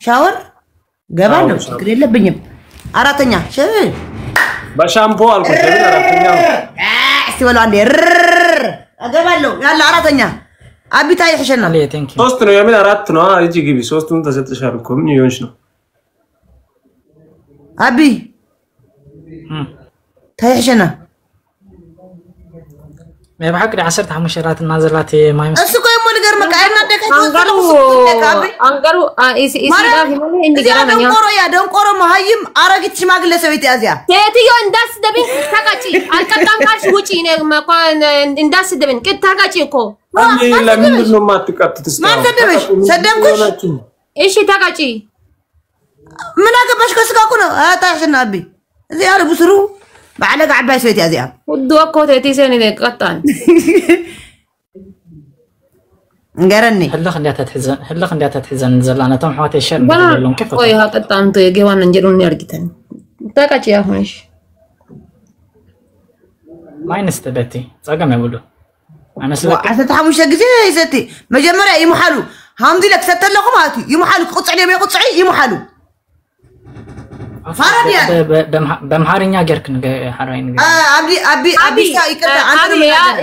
ሻወር ገባለሁ ችግር የለብኝም አራተኛ በሻምፖ አልኩት አራተኛ እስቲ ወላ አንዴ ገባለሁ ያለ አራተኛ አቢታ ይحشና ሶስት ነው የምን አራት ነው እጂ ግቢ ሶስቱን ተሰጥሻል እኮ ምን ይሆንሽ ነው አቢ ታይحشنا ما بحق لي 10 حمشرات نازلات ما يمس اسكو يمو ነገር መቃየና ደከተ አንገሩ ኢሲ ዳፊ ማለት እንዲ ገራመኛ ደንቆሮ መሃይም አረግት ሽማግሌ ሰው ይያዝያ ቴቲዮ እንዳስደብን ታቃጪ አልቀጣም ካልሽ ውጪ ነው መኳን እንዳስደብን ቅጥ ታቃጪ እኮ ለምን ነው ማትቀጥት ማን ሰደበሽ ሰደምኩሽ እሺ ታቃጪ ምን አገባሽ ከስካኩ ነው አታሽና አቢ እዚህ ያለ ብስሩ بعلق عباس بيت يا زياد ودوكو تيتي سني قطان نقرني هلا خنديات تحزن زلانا تم حواتي الشر لهم كيف اوي ها قطان تو يجيوان نجرون يرقتن تاكاچي يا هونش ما ينستبتي صقم يقولوا انا سلك تتحمش غزي يستي مجمره يمحلو حمدي لك ستلكم هاتي يمحلو قطع لي ما يقطعي يمحلو فاراديا بمحارينيا غيرك حراين ابي يكتا انا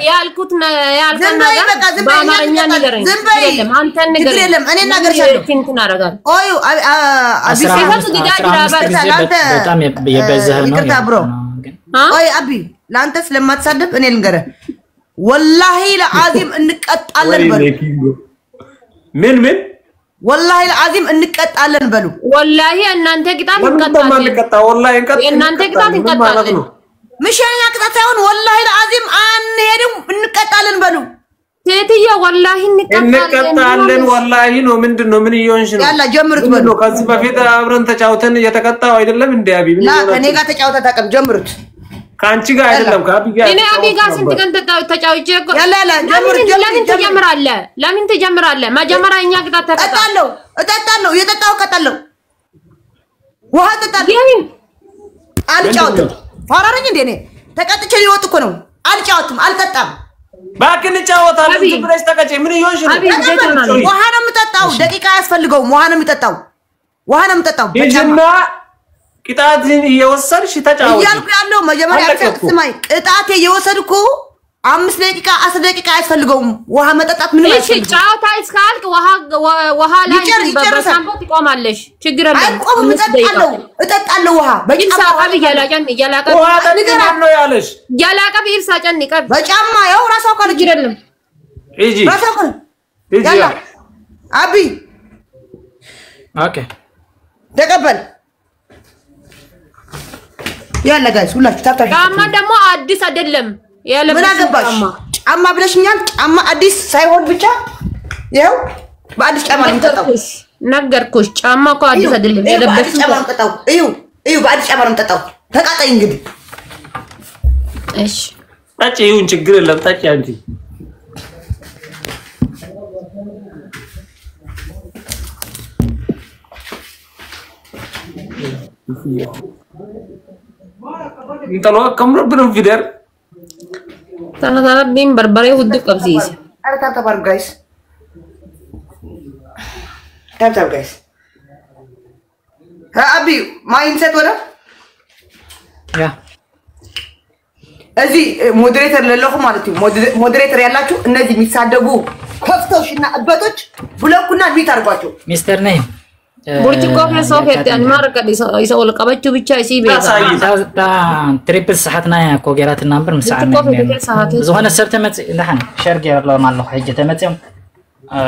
يا الكوتنا يا الكنا بامارينيا نغرين انت نغرين انا نغرشالو كنت نارغال اويو ابي سيفاتو ديداجرا انت بتام يبزه ነው يكتا برو اوي ابي لانت لما تصدب انا لنغره والله العظيم انقطالن بلو من والله العظيم انقطالن بلو والله እናንተ ቅጣት እንቀጣለን والله እንቀጣለን እናንተ ቅጣት እንቀጣለን مش انا ቅጣት ሳይሆን والله العظيم አንሄድም እንቀጣለን በሉ ቴቲዮ والله እንቀጣለን والله ነው ምንድነው ምን ይሆንሽ ነው ያላ ጀምሩት በሉ ከዚህ በፊት አብረን ተጫውተን እየተቀጣው አይደለም እንዴ አቢ ምን ላ ከኔ ጋር ተጫውታ ታቀም ጀምሩት ካንቺ ጋር አይደለም ከአቢ ጋር እኔ አቢ ጋር ስንት ቀን ተጫውቼ ያላ ጀምሩት ለምን ትጀምራለህ መጀመሪያ እኛ ቅጣት ተቀጣለው እጠጣለሁ እየጠጣው ቀጣለሁ ውሃ እጠጣለሁ አልጫወትም ፈራረኝ እንዴ እኔ ተቀጥቼ ሊወጥ እኮ ነው አልጫወትም አልጠጣም ባክን ጫወታለሁ ብለሽ ተቀጨ ምን ይሆንሽ ነው ውሃ ነው የምጠጣው ደቂቃ ያስፈልገው ውሃ ነው የምጠጣው በጀማ ቅጣትን እየወሰድሽ ተጫወት ያልኩ ያለው መጀመሪያ ስማይ ቅጣቴ እየወሰድኩ 5 ደቂቃ 10 ደቂቃ ያስፈልገውም ውሃ መጠጣት ምን ማለት ነው? እሺ ጫውታ እስካልክ ውሃ ላይ በሳምቦ ትቆማለሽ ችግር የለም አይቆም እጠጣለሁ ውሃ በጫማ አብ ያላቀ ውሃ ተንገራም ነው ያለሽ ያላቀ ቢርሳ ጨንቀ በጫማ ያው ራስዎ ካለ ችግር የለም እጂ ራስዎ እጂ አቢ ኦኬ ተቀበል ያላ ጋይስ ሁላችሁ ታታሽ ጫማ ደግሞ አዲስ አይደለም ያለ ምን አገባሽ ጫማ ብለሽኛል ጫማ አዲስ ሳይሆን ብቻ ይሄው በአዲስ ጫማ እንጠጣው ነገርኩሽ ጫማ እኮ አዲስ አይደለም ያለበሽ ጫማ እንጠጣው እዩ በአዲስ ጫማ እንጠጣው ተቃጣይ እንግዲህ እሺ ታጭ ይሁን ችግር የለም ታጭ አንቺ እንተሎ ከምረብነው ቪዲዮ ታናታና ቢም በርበሬ ውድ ቀብሲስ አረታ ባር ጋይስ አቢ ማይንሰት ወላ ያ እዚህ ሞዴሬተር ለለኹ ማለት ነው ሞዴሬተር ያላችሁ እነዚህ የሚሳደቡ ኮፍቶሽና አባቶች ብሎኩና ሚት አርጓቸው ሚስተር ነይ ቡርጭቆ ከሶፌት አንማርቀ ይሰውል ቀበቹ ብቻ እሺ ቤታ ትሪፕል ሰዓትና ኮጌራት ናምበር መስዓና زونه سبت مت لحن شرق يلا ما له حجه تمتم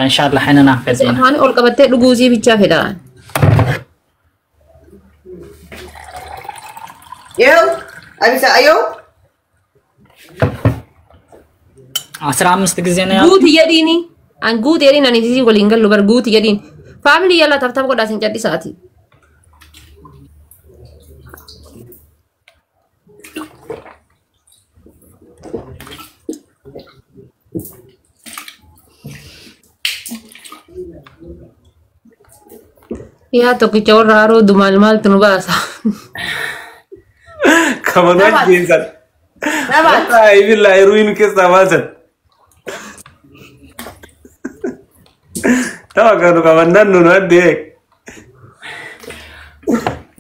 ان شاء الله حننا فزينا هاني اول قبته دغوزي ብቻ فدان يو አቢሳ አዮ 15 ጊዜ ነው ጉት የዲኒ አን ጉት የዲኒ አን ዲዚ ወሊንገል በር ጉት የዲኒ ፋሚሊ ያላ ተፍተፍ ቆዳ ሲንጨዲ ሰዓቲ ያ ቶኪቾ ራሮ ዱማል ማል ትኑባሳ ከመናጅ ጌንዛል አይ ቢላይ ሩይን ከስተማሰን ታውቃለህ ከመናን ነው አንዴ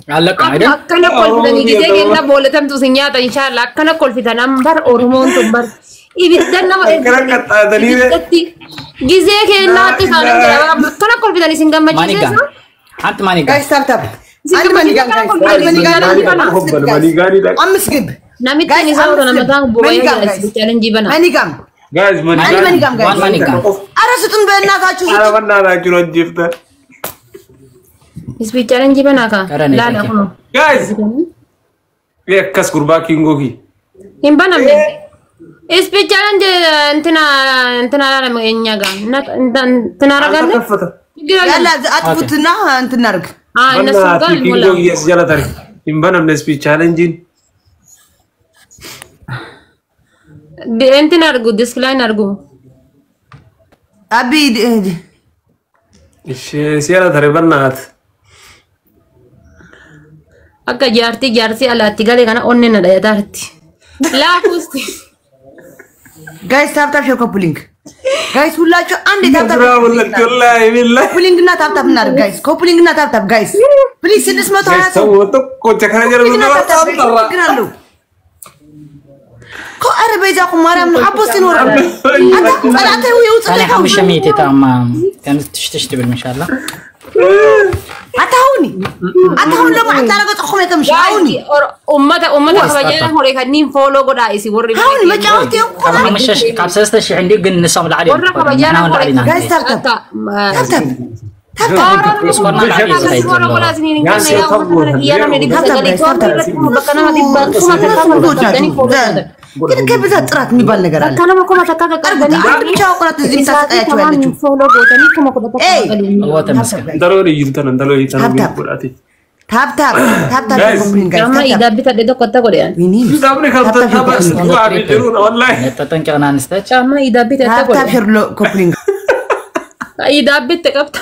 علق عادي أكنا كل فداني جزء كنا بولتهم تسنيات إن شاء الله أكنا كل فدان أمبر أورمون تمبر إبتدنا ما جزء كنا تكانن جرا أكنا كل فداني سنجام ما مانيكا جزء أنت مانيكا guys tap tap ani manigam guys amis gib نامي تاني زاوية نمتان بويا challenge بنا manigam guys ani manigam guys مانيكا arasutun beennataችሁ ara banna la kilo jifta speech challenge بنا كا Karane, لا thank لا you. كنا guys ya kas kurba kingo ki هم بنا من speech challenge انتنا لا مغنيا كا انتنا رجال kafata yalla አጥፉትና እንትን እናርግ الناس banna قال kingo ولا ki yes jala tari imbana ne speech challenge انتنا رجو ديسكلاين رجو abi siara tari bannaat akka jaartii alaatti galee kana onnee na dhayataarti laafuusti guys tap tap share coupling guys ሁላችሁ አንዴ tap tap bravo wallahi billahi coupling እና tap tap እናርግ guys coupling እና tap tap guys please 620 ሰው to ko chakara jara ይግራሉ ko arabeza ko maram habos sinor ata يوصل أنا حمشة ميتة تمام كانت تشتغل إن شاء الله atahuni lama atara ko khome tam shauni ummata kabajana hore kadnin follow goda isi warri hauni ma jawti ko أنا مش كابس استشي عندي قن نصاب العالي warra kabajana hore guys tap tap tap tap ግን ከብዛ ጥራት የሚባል ነገር አለ الله تمسك ndalo ni yirtan ndalo yitan godati ታፕ ታፕ ታፕ ታፕ ኮምፕሊን ጋይስ Amma idabita de kotta godyan. ndabne khabta tabas wa bidirun wallahi تتنكرنا نستش Amma idabita ታፕ ታፕ godyan. ሸርሎ ኮምፕሊን Idabita kapta.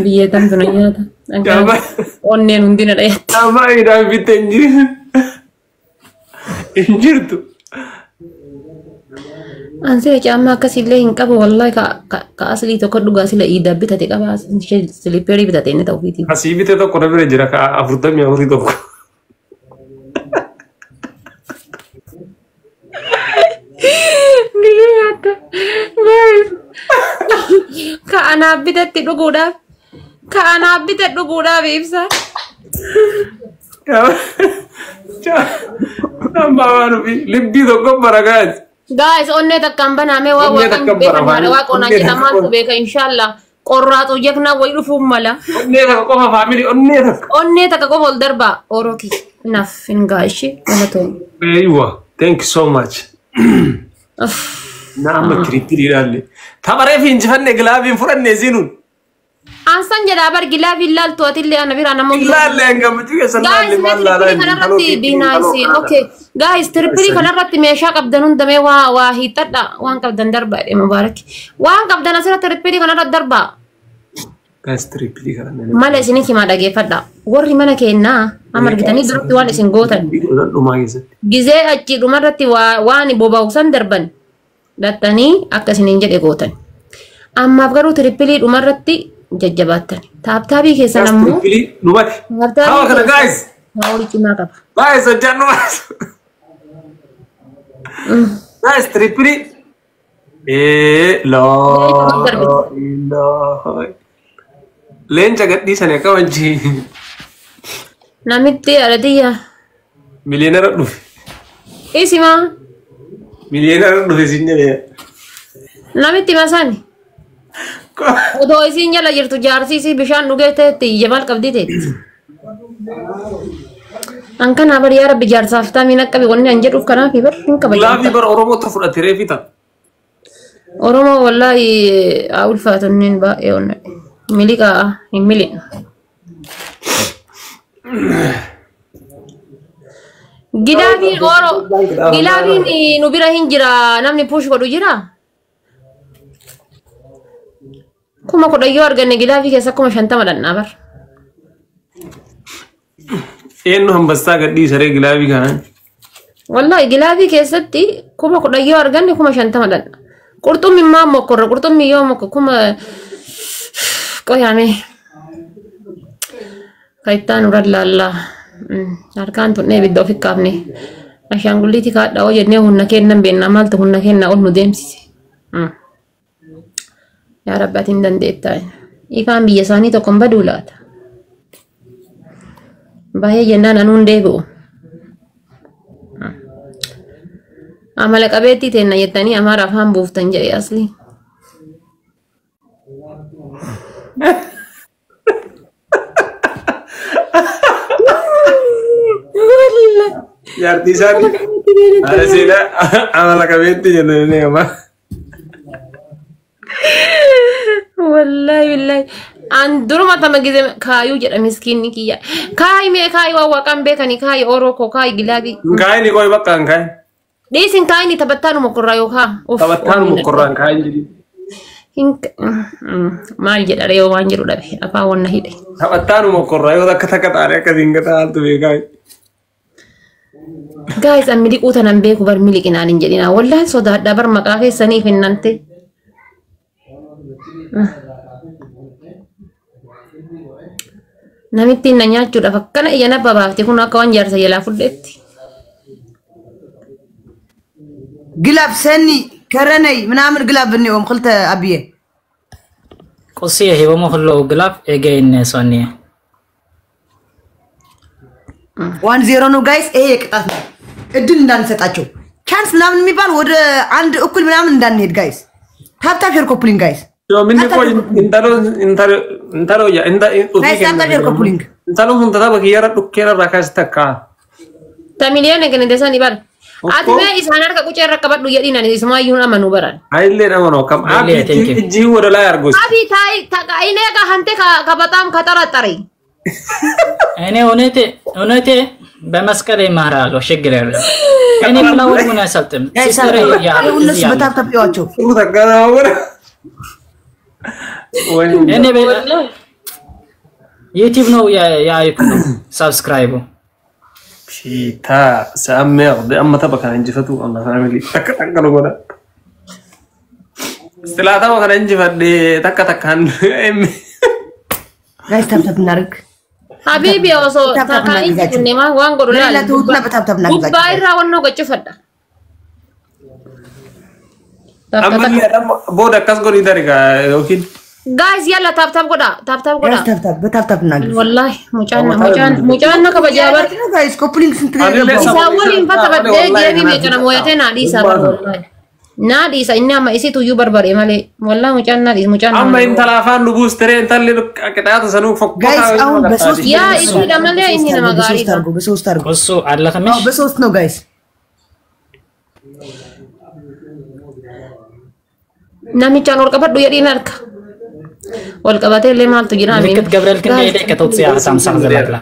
Biye tam tunayata. Kama- Onnen undina dayat. ama ida bitenji injirtu Anse amma akasille hin qabu wallahi ka asli tokko dhugaa sila idabita te qaba siliperi bitate ne tawfiti. asibite to kona bere jira ka afurdami awri to Niyata. Guys. Ka anabitatti dhuguudhaaf. Ka anabitte dhuguudhaaf ibsa. Namba wanu bi libbi to gobbara guys Guys, onne takkan baname waa Onne waa takkan kan beekan barabaan. waa qonna Onne jedhamaan takkan- beeka inshallah. Qorraatu yakna way dhufuuf mala. onne ta kofa family onne ta Onne takka qobol darba oroki. Naf ingaishi galatoon. aywa thank you so much nama kiritiri dalle tabare fi injifanne glavin furanne zinun Ansan jedha bar gilaa billal to'atillee ana bira namoo lalle ngam tiga Guys, sallalle malla trippy kanarratti binaysi. Okay. Guys, trippy kanarratti meeshaa qabdan hundamee waa hiixadha. Waan qabdan darba jedhe Mubaarak. Waan qabdan asirratti trippy kanarratti darba. guys tripli kana Mala isinii himaa dhageeffadha. Warri mana kennaa amma argitanii duratti waan isin gootan. dhuma keessatti Gizee achi dhumarratti waan boba'uusan darban. Dhattanii akkasiniin jedhe gootan. Ammaaf garuu trippilii dhumarratti jajjabaattan. Taaptaabii keessan ammoo tripli dhumati hawa kana guys Haawuli cimaa qaba. guys ajjannu guys tripli la ilaha lenca gadhiisane kawanchi Namitti aladiyya. miliyeenara dhufe Isimaa. miliyeenara dhufe sinjale Namitti masani. Odoo isiin jala jirtu jaarsiisii bishaan dhugee ta'etti jamal qabdi ta'etti. An kana bar yaa rabbi jaarsaaf taamiin akka wanni an jedhuuf kanaaf bar hin laafi kabajamta. bar oromoo ta fudhate reefita Oromoo wallaahi haa ulfaatonniin baay'ee onna. Miliqaa hin miliqna. Gilaafiin nu bira hin jira namni puush godhu jira. Kuma kudhayyoo arganne gilaafii keessa kuma 50 dhannaa bar. eenyu hambastaa gadhiisa ree gilaabii kanaan Wallahi gilaafii keessatti kuma kudhayyoo arganne kuma 50 dhanna. Qurxummii maa mokkorra qurxummii yoo mokko Qoyame. Kaitan urat lalla. Harkaan tunne biddo fikkaafne. Ashaangulliti kaadha hojjennee humna kennan beennaa maaltu humna kennaa ol nu deemsise. Yaa Rabbaatiin dandeettaa. Ikaan biyya isaanii tokkoon baduu laata. Baay'ee jennaan anuun deebi'u. Amala qabeettii teenna jettanii amaara afaan buuftan jedhe asli. Yarti sani. Ada sila amala kabetti jenne ama. Wallahi. An duruma tama gize kayu jedha miskinni kiyya. Kayi me kayi wa kan bekani kayi oroko kayi gilabi. Kai ni koy bakkan kai. Desin kayi ni tabattanu mukurra yo ka. Tabattanu mukurra kai jadi. Maal jedha reeyo waan jiru dhabe afaan wonna hidhe. Tabattanu mukurra yo takka taare akka dingata altu be kai. Guys, an miliquu tanan beeku bar miliqinaan hin jedhina. Wallahi sodaadha bar maqaa keessaniif hinnante. Namitti na nyaachuudhaaf akkana ija na babaafte kun akka waan jaarsa jalaa fudhetti. ግላብ ሰኒ ከረነይ ምናምን ግላብ ብንኦም ክልተ አብየ ቆስየ ሂበሞ ሁሉ ግላብ ኤጌን ሶኒ 1-0 ነው ጋይስ። ይሄ የቅጣት ነው። እድል እንዳንሰጣቸው ቻንስ ምናምን የሚባል ወደ አንድ እኩል ምናምን እንዳንሄድ ጋይስ። ታፕታፕ ሼር ኮፕሊንግ ጋይስ። Yo minni ko intalo ya inda ጋይስ ታፕታፕ ሼር ኮፕሊንግ intalo hunta ba kiyara dukkera rakas takka. Tamiliyoona kan desan ibal. Ati me isaan harka qucee irra qabadhu jedhinan ismaayyuun amanu baran. Aille amano kam abi ji wala la argos. Abi ta'i ine ka hante ka batam khatarattari. እኔ እውነቴ በመስቀል ይማራሉ ችግር የለም። እኔ ፍላወር ምን ያሰልጥም ሲስተር እነሱ በታፕታፕ ያዋቸው ተጋራወረ እኔ ዩቲዩብ ነው ያይኩ ሰብስክራይቡ ሺታ ሰአመር በአመታ በካን እንጅፈቱ አላ ፋሚሊ ተከተከሉ ጎዳ ስላታ በካን እንጅፈደ ተከተካን ጋይስ ታፕታፕ እናርግ Habibi oso takai kunema wango لا لا توتنا بتابتاب نعم Baira wanno gochu fadda. amali adam boda kas gori dariga okin Guys yalla tap goda. ጋይስ ታፕታፕ በታፕታፕ እናርግ Wallahi mucana ka bajabar. ጋይስ ኮፕሊንግ ስንት ገባ Sawul infata badde jebi me kana moyate na di sabar wallahi. Na di sa inna ma isi tuyu barbare male. Wallahi mucana. amma intala fan lubus tere intalle qitaata sanu fokko ጋይስ አሁን በሶስት Ya isi damale inni na magari. በሶስት አርጉ እሱ አለከመሽ በሶስት ነው ጋይስ Namicha ol qabadhu yedhin harka. Ol qabatee illee maaltu jira amin. ምልክት ገብርኤል ግን ሄደ ከተውጽያ 50 ዘላግላ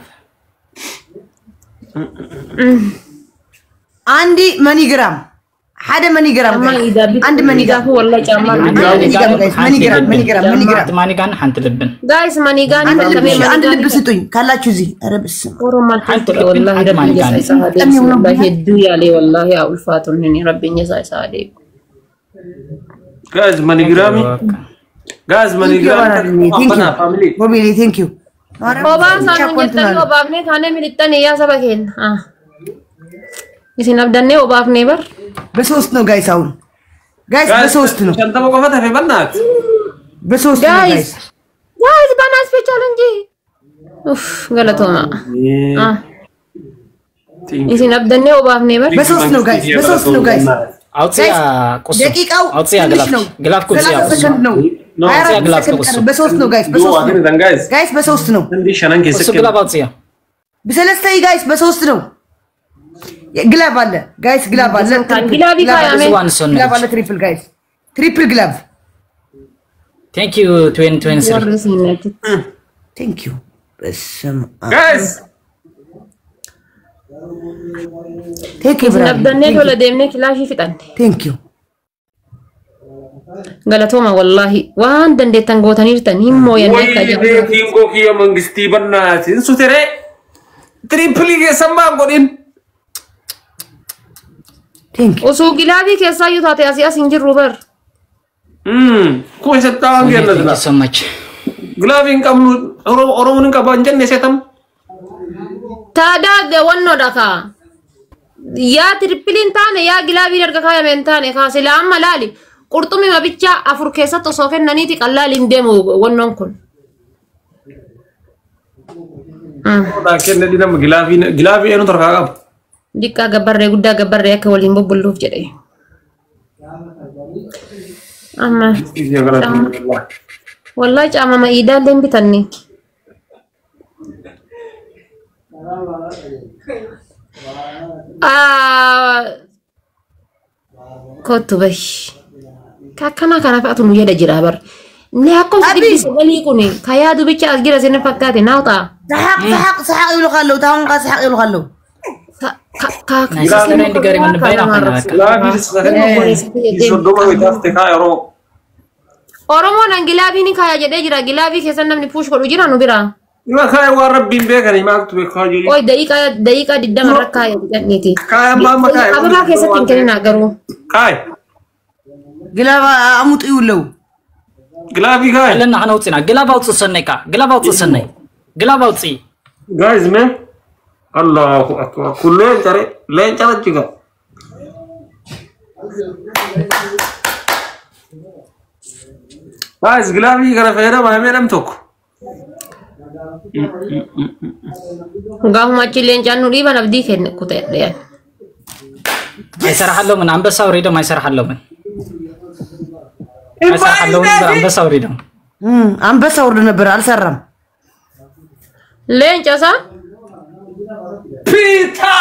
አንዲ መኒግራም ሓደ መኒግራም አንድ መኒግራም ወላሂ ጫማ መኒግራም ማኒጋን ሐንት ልብን ጋይስ መኒጋን አንድ ልብ ስጡኝ ካላችሁ እዚህ ኧረ በስመ ኦሮማል ሐንት ወላሂ ረብኝ ሳይሳደ ወላሂ ሄዱ ያለ ወላሂ አውልፋቱን ረብኝ ሳይሳደ guys manigram family ሞቢሊ ቴንክ ዩ ኦባን ሳን ጀተን ኦባፍኔ ካኔ ሚልጠን ያ ሰበከን isin abdanne obaafne bar በሶስት ነው ጋይስ አሁን ጋይስ በሶስት ነው ሸንተሞ ቆፈታ ፈናት በሶስት ነው ጋይስ ጋይስ ባናስ ስፔሻል እንጂ ኡፍ ገለቶማ isin abdanne obaafne bar በሶስት ነው ጋይስ በሶስት ነው ጋይስ አውጽያ ቁስ ደቂቃው አውጽያ ግላፍ ቁስ ያው ሰከንድ ነው በሶስት ነው ጋይስ በሶስት ነው ጋይስ በሶስት ነው እንዲ ሸናን እሱ ከሰከ ግላፍ አውጽያ በሰለስተ ጋይስ በሶስት ነው ግላብ አለ ጋይስ ግላብ አለ ግላብ ይካያሜ ግላብ አለ ትሪፕል ጋይስ ትሪፕል ግላብ ቴንክ ዩ 2023 ቴንክ ዩ በስም guys ቴንክ ዩ isin abdanne tola deemne kilaashi fixanne ቴንክ ዩ galatoma wallahi waan dandeettan gootanirtan himmoo yanne akka wayne tingo kiyo mangisti bannati insutere triple ke samba godin ቴንክ ዩ osoo gilaabii keessaayyuu taate asii as hin jirru bar ko setta Thank ngena you so much Gilaafii hin qabnu Oromoon hin qabu hin jenne seetam. Tadaa de wanno daka. Yaa trippiliin taane yaa gilaafii erga kaayameen taane kaasila amma laali. Qurxummii mabicha afur keessatti osoo kennaniiti qallaaliin deemu wannoon kun. Kenne dinam gilaafii enu tarkaa qabu. Dikkaa gabbarree guddaa gabbarree akka waliin bobbulluuf jedhe. Amma wallahi caama ma'iidaallee hin bitanne. Kottu bahi. Kakkana kana fa'aatu nu yada jira bar. Ne akkuma dibbi sagalii kuni kayaa dubicha as jira sinne fakkaate naawta. صحق يلو خلو تاون قا صحق يلو خلو Nasi selain digari mana bayar apa nak? Gilaafii soddoma witaaf tekaa yeroo. Oromoon an gilaafii ni kaya jedhee jira. Gilaafii keessan namni puush godhu jira nu bira. Ima kaaya waan rabbiin beekani maaltu beekaa jiru. Oy daqiiqaa 20 irra kaya jedhaniiti. Kaaya amma kaaya. Ababaa keessatti hin kenninaa garuu. Kaaya. قلابا أموت يولو Gilaafii kaaya. Kalian nak nautin, gelap out senai kak, gelap out senai, gelap out sih. Guys man. Allahu akbar. Kulleen cara juga. Guys, gilaafii kana fayyadama hamee nam tokko. Gaafuma achi leencaan nu dhiiban abdii kenne kutee. Maisarah halu men, ambas sauri dong, maisarah halu men. Maisarah halu men, ambas sauri dong. አንበሳ ወርዶ ነበር አልሰራም Leenca sa? Pita.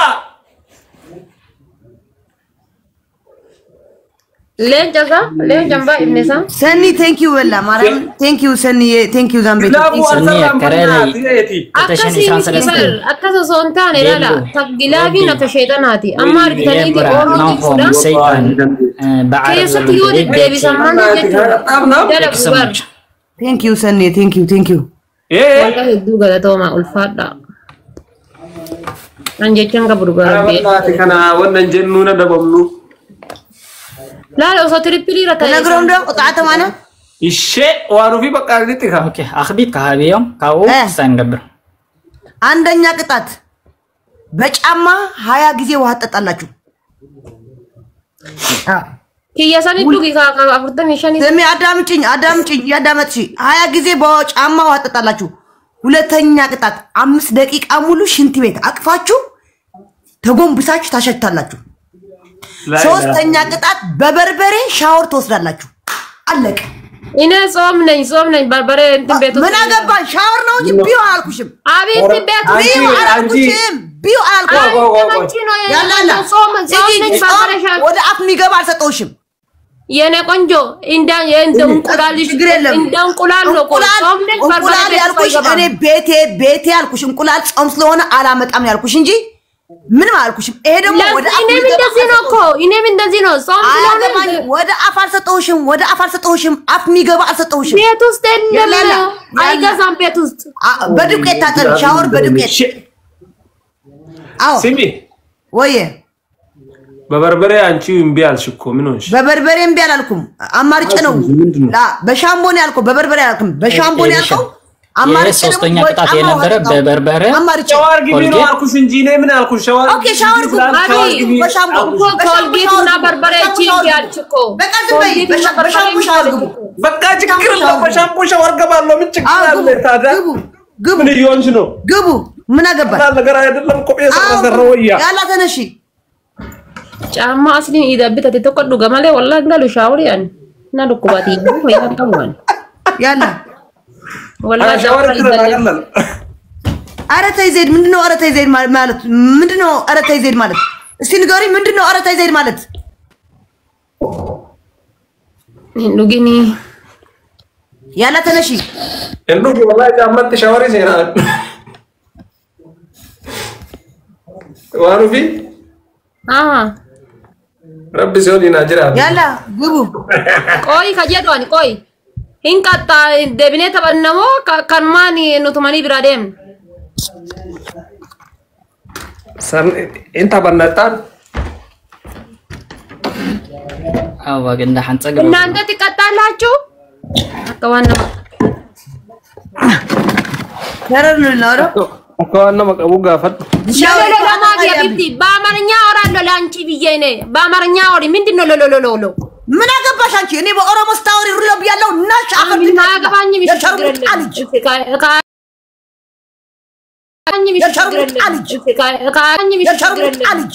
Leenca sa? Leenca mbaa ibne sa? ሰኒ ቴንክ ዩ ወላ ማርያም ቴንክ ዩ ሰኒ ቴንክ ዩ ዛምቤት Akkas osoo hin taane ilaala gilaafii akka sheexanaati amma argitaniiti ooluu jechuudha keessatti yoo deddeebisan mana jechuudha dalagu bar ቴንክ ዩ ሰኒ ቴንክ ዩ wanta hedduu galatooma ulfaadha an jechaan qabdu gaabee kana wannan jennu na dabamnu laala osoo tirippilii irra ta'e ነግሮም ደግሞ ቁጣዓተ ማነ ishe waanu fi bakka argiti ka Oke, akhbit kahabiyom, kau sen gabr. አንደኛ ቅጣት በጫማ 20 ጊዜ ውሃ ትጠጣላችሁ kiyya saniddu ka 45 ስሚ አዳምጪኝ ያዳመጥሽ 20 ጊዜ በጫማ ውሃ ትጠጣላችሁ ሁለተኛ ቅጣት 5 ደቂቃ ሙሉ ሽንት ቤት አቅፋችሁ ተጎንብሳችሁ ታሸታላችሁ ሶስተኛ ቅጣት በበርበሬ ሻወር ትወስዳላችሁ አለቀ ine ጾም ነኝ በርበሬ እንትን ቤቱ ምን አገባን ሻወር ነው እንጂ ቢዩ አላልኩሽም አቤት ቤቱ ቢዩ አላልኩሽም ቢዩ አላልኩሽም ያላላ ወደ አፍ የሚገባ አልሰጠውሽም የኔ ቆንጆ እንደ እንቁላልሽ እንደ እንቁላል ነው ጾም ነኝ እንቁላል ያልኩሽ እኔ ቤቴ ያልኩሽ እንቁላል ጾም ስለሆነ አላመጣም ያልኩሽ እንጂ ምንም አልኩሽም ይሄ ደግሞ ወደ አፍ እኔም እንደዚህ ነው ጾም ስለሆነ ወደ አፍ አልሰጠውሽም አፍ የሚገባ አልሰጠውሽም ቤት ውስጥ እንደለ አይገዛም ቤት ውስጥ በዱቄት ታጠብ ሻወር በዱቄት አዎ ሲሚ ወየ በበርበሬ አንቺ እምቢ አልሽ እኮ ምን ሆንሽ በበርበሬ እምቢ አላልኩም አማርጭ ነው ላ በሻምቦ ነው ያልኩ በበርበሬ አላልኩም በሻምቦ ነው ያልኩ አማርጭ ነው ሶስተኛ ቅጣት የነበረ በበርበሬ አማርጭ ሻወር ግቢ ነው አልኩሽ እንጂ እኔ ምን አልኩሽ ሻወር ኦኬ ሻወር ግቢ በሻምቦ ኮልጌትና በርበሬ ቺንጅ ያልችኮ በቃ ዝበይ በሻምቦ ሻወር ግቡ በቃ ችግር ነው በሻምፖ ሻወር ገባለሁ ምን ችግር አለ ታዲያ ግቡ ምን ይሆንሽ ነው ግቡ ምን አገባ ነገር አይደለም እኮ ሰራወያ ያላ ተነሺ ጫማ አስሊን ይደብተ ተቆዱ ገማለ ወላሂ እንዳሉ ሻወር ያን እና ዱኩባቲ ያንተዋል ያላ ወላሂ ሻወር ይደረጋል ኧረ ተይ ዘይድ ምንድነው ኧረ ተይ ዘይድ ማለት ምንድነው ኧረ ተይ ዘይድ ማለት እስቲ ንገሪ ምንድነው ኧረ ተይ ዘይድ ማለት ኑጊኒ ያላ ተነሺ እንዱ ወላሂ ጫማት ሻወር ይሰራል ዋሩፊ ረቢ ሲሆን ይናጅራ ያላ ግቡ ቆይ ከጀዶን ቆይ hinqatta debine tabannamo kanmani nutumani biradem san inta bannatan awa ganda hantsag እናንተ ትቀጣላችሁ አቀዋና ተረን ነው أكون نمك أبو قافل. لا ما في بنتي بامرنيا أورا لانشي بيجيني بامرنيا أوري من دي لو من أجابش أنتي إني بأورا مستوري رلو بيالله ناش أخذ ما أجابني مش يشرب تعالج يشرب تعالج